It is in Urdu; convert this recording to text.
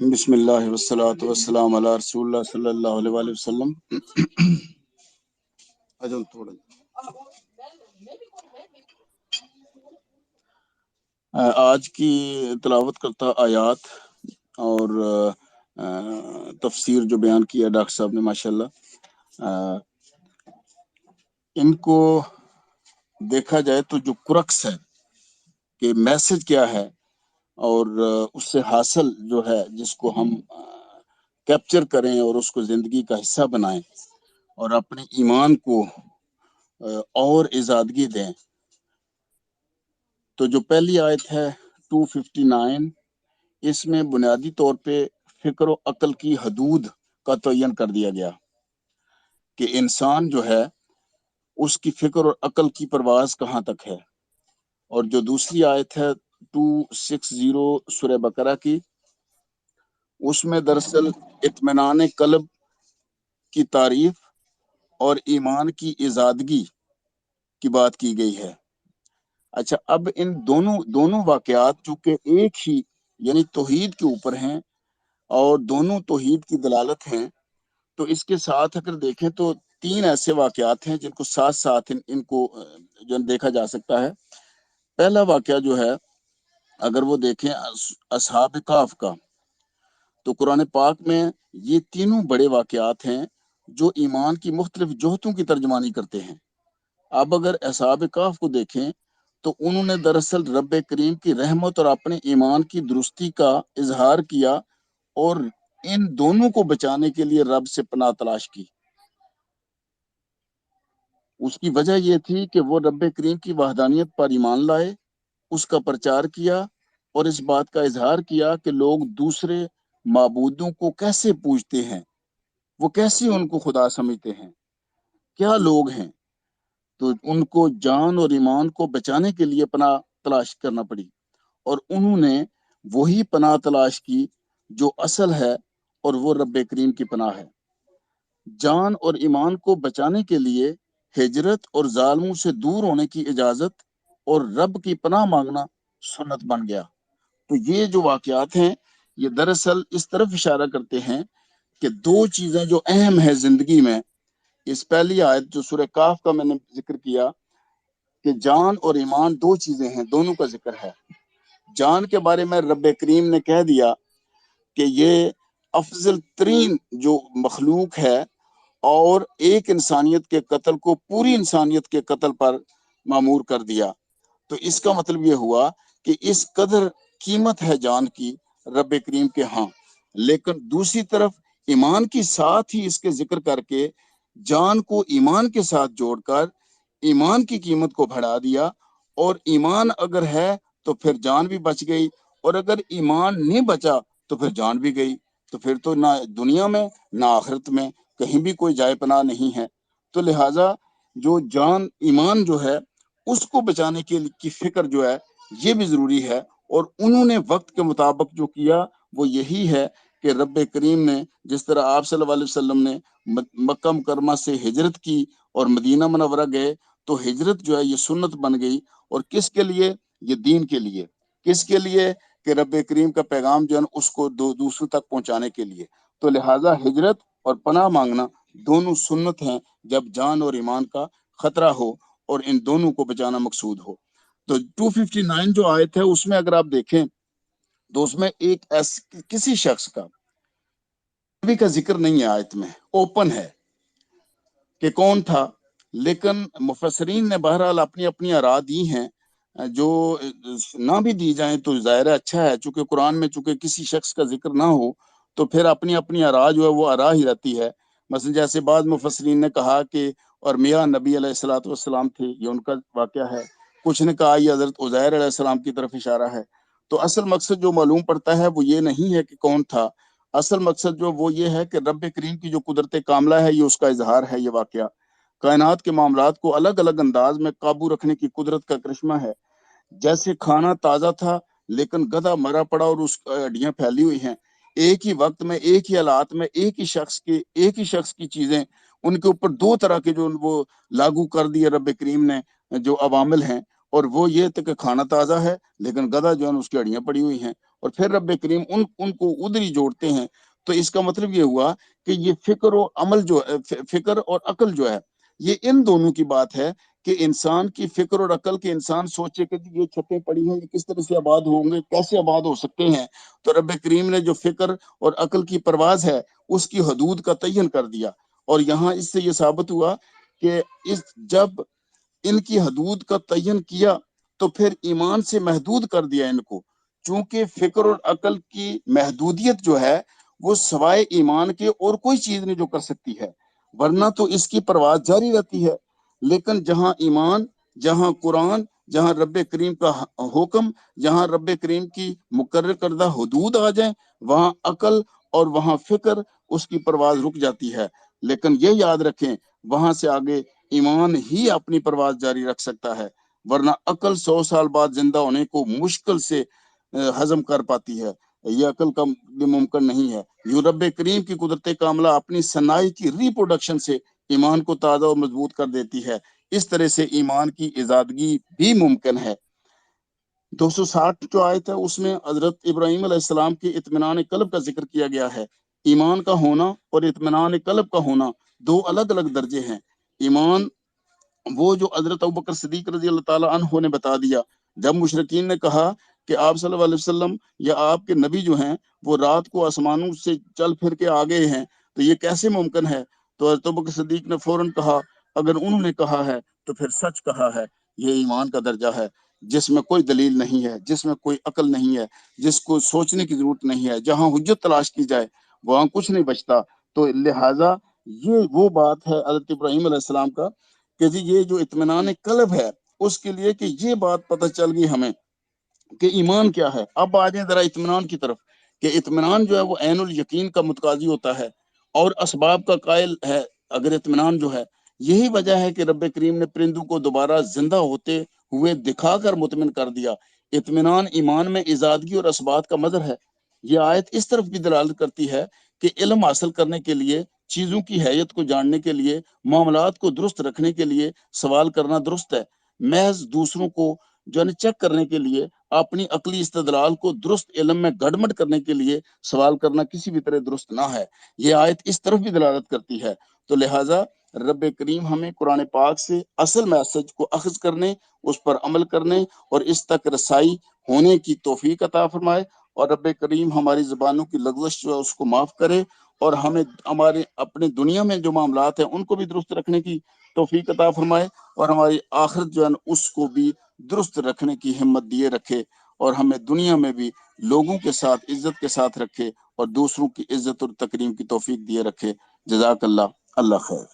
بسم اللہ والصلاۃ والسلام علی رسول اللہ صلی اللہ علیہ وآلہ وسلم۔ آج کی تلاوت کرتا آیات اور تفسیر جو بیان کیا ڈاکٹر صاحب نے ماشاءاللہ، ان کو دیکھا جائے تو جو کرکس ہے کہ میسج کیا ہے اور اس سے حاصل جو ہے جس کو ہم کیپچر کریں اور اس کو زندگی کا حصہ بنائیں اور اپنے ایمان کو اور ازادگی دیں، تو جو پہلی آیت ہے 259، اس میں بنیادی طور پہ فکر و عقل کی حدود کا تعین کر دیا گیا کہ انسان جو ہے اس کی فکر اور عقل کی پرواز کہاں تک ہے۔ اور جو دوسری آیت ہے 260 سورہ بقرہ کی، اس میں دراصل اطمینان قلب کی تعریف اور ایمان کی ازادگی کی بات کی گئی ہے۔ اچھا، اب ان دونوں واقعات چونکہ ایک ہی یعنی توحید کے اوپر ہیں اور دونوں توحید کی دلالت ہیں، تو اس کے ساتھ اگر دیکھیں تو تین ایسے واقعات ہیں جن کو ساتھ ساتھ ان کو جو دیکھا جا سکتا ہے۔ پہلا واقعہ جو ہے اگر وہ دیکھیں اصحاب کہف کا، تو قرآن پاک میں یہ تینوں بڑے واقعات ہیں جو ایمان کی مختلف جہتوں کی ترجمانی کرتے ہیں۔ اب اگر اصحاب کہف کو دیکھیں تو انہوں نے دراصل رب کریم کی رحمت اور اپنے ایمان کی درستی کا اظہار کیا اور ان دونوں کو بچانے کے لیے رب سے پناہ تلاش کی۔ اس کی وجہ یہ تھی کہ وہ رب کریم کی وحدانیت پر ایمان لائے، اس کا پرچار کیا اور اس بات کا اظہار کیا کہ لوگ دوسرے معبودوں کو کیسے پوجتے ہیں، وہ کیسے ان کو خدا سمجھتے ہیں، کیا لوگ ہیں۔ تو ان کو جان اور ایمان کو بچانے کے لیے پناہ تلاش کرنا پڑی، اور انہوں نے وہی پناہ تلاش کی جو اصل ہے، اور وہ رب کریم کی پناہ ہے۔ جان اور ایمان کو بچانے کے لیے ہجرت اور ظالموں سے دور ہونے کی اجازت اور رب کی پناہ مانگنا سنت بن گیا۔ تو یہ جو واقعات ہیں یہ دراصل اس طرف اشارہ کرتے ہیں کہ دو چیزیں جو اہم ہیں زندگی میں۔ اس پہلی آیت جو سورہ کاف کا میں نے ذکر کیا کہ جان اور ایمان دو چیزیں ہیں، دونوں کا ذکر ہے۔ جان کے بارے میں رب کریم نے کہہ دیا کہ یہ افضل ترین جو مخلوق ہے، اور ایک انسانیت کے قتل کو پوری انسانیت کے قتل پر مامور کر دیا۔ تو اس کا مطلب یہ ہوا کہ اس قدر قیمت ہے جان کی رب کریم کے ہاں۔ لیکن دوسری طرف ایمان کی ساتھ ہی اس کے ذکر کر کے جان کو ایمان کے ساتھ جوڑ کر ایمان کی قیمت کو بڑھا دیا، اور ایمان اگر ہے تو پھر جان بھی بچ گئی، اور اگر ایمان نہیں بچا تو پھر جان بھی گئی۔ تو پھر تو نہ دنیا میں نہ آخرت میں کہیں بھی کوئی جائے پناہ نہیں ہے۔ تو لہٰذا جو جان ایمان جو ہے اس کو بچانے کی فکر جو ہے یہ بھی ضروری ہے، اور انہوں نے وقت کے مطابق جو کیا وہ یہی ہے کہ رب کریم نے جس طرح آپ صلی اللہ علیہ وسلم نے مکہ مکرمہ سے ہجرت کی اور مدینہ منورہ گئے، تو ہجرت جو ہے یہ سنت بن گئی، اور کس کے لیے؟ یہ دین کے لیے۔ کس کے لیے؟ کہ رب کریم کا پیغام جو ہے اس کو دوسروں تک پہنچانے کے لیے۔ تو لہٰذا ہجرت اور پناہ مانگنا دونوں سنت ہیں جب جان اور ایمان کا خطرہ ہو اور ان دونوں کو بچانا مقصود ہو۔ تو 259 جو آیت ہے اس میں اگر آپ دیکھیں تو اس میں ایک کسی شخص کا نبی کا ذکر نہیں ہے، آیت میں اوپن ہے کہ کون تھا، لیکن مفسرین نے بہرحال اپنی اپنی آراء دی ہیں، جو نہ بھی دی جائیں تو ظاہر اچھا ہے، چونکہ قرآن میں چونکہ کسی شخص کا ذکر نہ ہو تو پھر اپنی اپنی آراء جو ہے وہ آراء ہی رہتی ہے۔ مثلا جیسے بعض مفسرین نے کہا کہ اور میاں نبی علیہ الصلوۃ والسلام تھے، یہ ان کا واقعہ ہے۔ کچھ نے کہا یہ حضرت عزیر علیہ السلام کی طرف اشارہ ہے۔ تو اصل مقصد جو معلوم پڑتا ہے وہ یہ نہیں ہے کہ کون تھا، اصل مقصد جو وہ یہ ہے کہ رب کریم کی جو قدرت کاملہ ہے یہ اس کا اظہار ہے۔ یہ واقعہ کائنات کے معاملات کو الگ الگ انداز میں قابو رکھنے کی قدرت کا کرشمہ ہے۔ جیسے کھانا تازہ تھا لیکن گدھا مرا پڑا اور اس ہڈیاں پھیلی ہوئی ہیں، ایک ہی وقت میں ایک ہی حالات میں ایک ہی شخص کی چیزیں ان کے اوپر دو طرح کے جو وہ لاگو کر دیے رب کریم نے جو عوامل ہیں، اور وہ یہ تھے کہ کھانا تازہ ہے لیکن گدھا جو ہے اس کی ہڈیاں پڑی ہوئی ہیں، اور پھر رب کریم ان کو ادھر ہی جوڑتے ہیں. تو اس کا مطلب یہ ہوا کہ یہ فکر و عمل جو ہے، فکر اور عقل جو ہے، یہ ان دونوں کی بات ہے کہ انسان کی فکر اور عقل کے انسان سوچے کہ یہ چھتیں پڑی ہیں، یہ کس طرح سے آباد ہوں گے، کیسے آباد ہو سکتے ہیں. تو رب کریم نے جو فکر اور عقل کی پرواز ہے اس کی حدود کا تعین کر دیا. اور یہاں اس سے یہ ثابت ہوا کہ جب ان کی حدود کا تعین کیا تو پھر ایمان سے محدود کر دیا ان کو، چونکہ فکر اور عقل کی محدودیت جو ہے وہ سوائے ایمان کے اور کوئی چیز نہیں جو کر سکتی ہے، ورنہ تو اس کی پرواز جاری رہتی ہے. لیکن جہاں ایمان، جہاں قرآن، جہاں رب کریم کا حکم، جہاں رب کریم کی مقرر کردہ حدود آ جائیں، وہاں عقل اور وہاں فکر اس کی پرواز رک جاتی ہے. لیکن یہ یاد رکھیں وہاں سے آگے ایمان ہی اپنی پرواز جاری رکھ سکتا ہے، ورنہ عقل 100 سال بعد زندہ ہونے کو مشکل سے ہضم کر پاتی ہے. یہ عقل کا ممکن نہیں ہے. یوں رب کریم کی قدرت کاملہ اپنی صناعی کی ریپروڈکشن سے ایمان کو تازہ اور مضبوط کر دیتی ہے. اس طرح سے ایمان کی ایجادگی بھی ممکن ہے. 260 جو آیت ہے اس میں حضرت ابراہیم علیہ السلام کے اطمینان قلب کا ذکر کیا گیا ہے. ایمان کا ہونا اور اطمینان قلب کا ہونا دو الگ الگ درجے ہیں. ایمان وہ جو حضرت ابوبکر صدیق رضی اللہ تعالیٰ عنہ نے بتا دیا جب مشرکین نے کہا کہ آپ صلی اللہ علیہ وسلم یا آپ کے نبی جو ہیں وہ رات کو آسمانوں سے چل پھر کے آ گئے ہیں تو یہ کیسے ممکن ہے. تو حضرت ابوبکر صدیق نے فوراً کہا اگر انہوں نے کہا ہے تو پھر سچ کہا ہے. یہ ایمان کا درجہ ہے جس میں کوئی دلیل نہیں ہے، جس میں کوئی عقل نہیں ہے، جس کو سوچنے کی ضرورت نہیں ہے. جہاں حجت تلاش کی جائے وہاں کچھ نہیں بچتا. تو لہٰذا یہ وہ بات ہے حضرت ابراہیم علیہ السلام کا کہ جی یہ جو اطمینان قلب ہے اس کے لیے کہ یہ بات پتہ چل گئی ہمیں کہ ایمان کیا ہے. اب آ جائیں ذرا اطمینان کی طرف کہ اطمینان جو ہے وہ عین الیقین کا متقاضی ہوتا ہے اور اسباب کا قائل ہے. اگر اطمینان جو ہے، یہی وجہ ہے کہ رب کریم نے پرندوں کو دوبارہ زندہ ہوتے ہوئے دکھا کر مطمئن کر دیا. اطمینان ایمان میں ایجادگی اور اسباب کا مظہر ہے. یہ آیت اس طرف بھی دلالت کرتی ہے کہ علم حاصل کرنے کے لیے، چیزوں کی حیت کو جاننے کے لیے، معاملات کو درست رکھنے کے لیے سوال کرنا درست ہے. محض دوسروں کو جو ہے چیک کرنے کے لیے، اپنی عقلی استدلال کو درست علم میں گڑمٹ کرنے کے لیے سوال کرنا کسی بھی طرح درست نہ ہے. یہ آیت اس طرف بھی دلالت کرتی ہے. تو لہٰذا رب کریم ہمیں قرآن پاک سے اصل میسج کو اخذ کرنے، اس پر عمل کرنے اور اس تک رسائی ہونے کی توفیق عطا فرمائے. اور رب کریم ہماری زبانوں کی لغزش جو ہے اس کو معاف کرے اور ہمیں ہمارے اپنے دنیا میں جو معاملات ہیں ان کو بھی درست رکھنے کی توفیق عطا فرمائے اور ہماری آخرت جو ہے اس کو بھی درست رکھنے کی ہمت دیے رکھے اور ہمیں دنیا میں بھی لوگوں کے ساتھ عزت کے ساتھ رکھے اور دوسروں کی عزت اور تکریم کی توفیق دیے رکھے. جزاک اللہ. اللہ خیر.